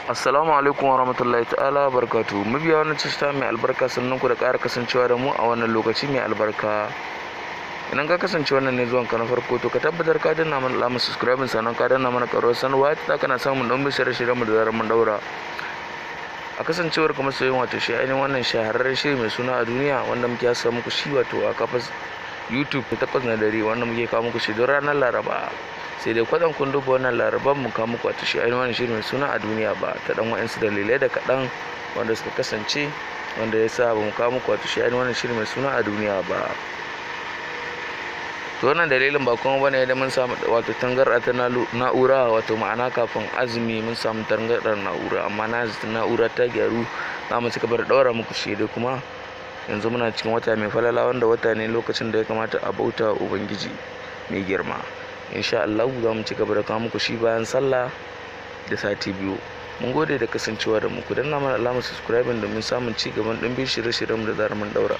Assalamu alaikum warahmatullahi ta'ala barkatu. Mabiya wannan cista mai albarka, sannan ku da ƙara kasancewa da mu a wannan lokaci mai albarka. Idan ka kasance wannan ne zuwan ka na farko, to ka tabbatar ka danna mana alamar subscribe, sannan ka danna mana ƙarar sanarwa ta kana samun ɗumbin shirye-shiryen mu da zarar mun daura. A kasancewar kuma sai wato shi ainihin wannan shahararren shiri mai suna a duniya, wanda muke yasa muku shi wato a kafar YouTube ta 8 na dare, wanda muke kawo muku shi don ranar Laraba. Sai dai kwadan kun duba wannan Laraban mu kawo muku wato shi ainihin wannan shiri mai suna a duniya ba, ta dan wa'ansu dalilai da kaɗan wanda suka kasance wanda ya sa ba mu kawo muku wato shi ainihin wannan shiri mai suna a duniya ba. To wannan dalilin ba kuma bane da mun samu wato tangarɗa ta na'ura, wato ma'ana kafin azumi mun samu tangarɗar na'ura, amma na na'ura ta gyaru, za mu ci gaba da ɗaura muku shi. dai kuma yanzu muna cikin wata mai falala, wanda wata ne lokacin da ya kamata a bauta ubangiji mai girma. Insha Allah za mu ci gaba da kawo muku shi bayan sallah da sati biyu. Mun gode da kasancewa da mu. Ku danna mana alamar subscribing domin samun ci gaban ɗimbin shirye-shiryen da zarar mun daura.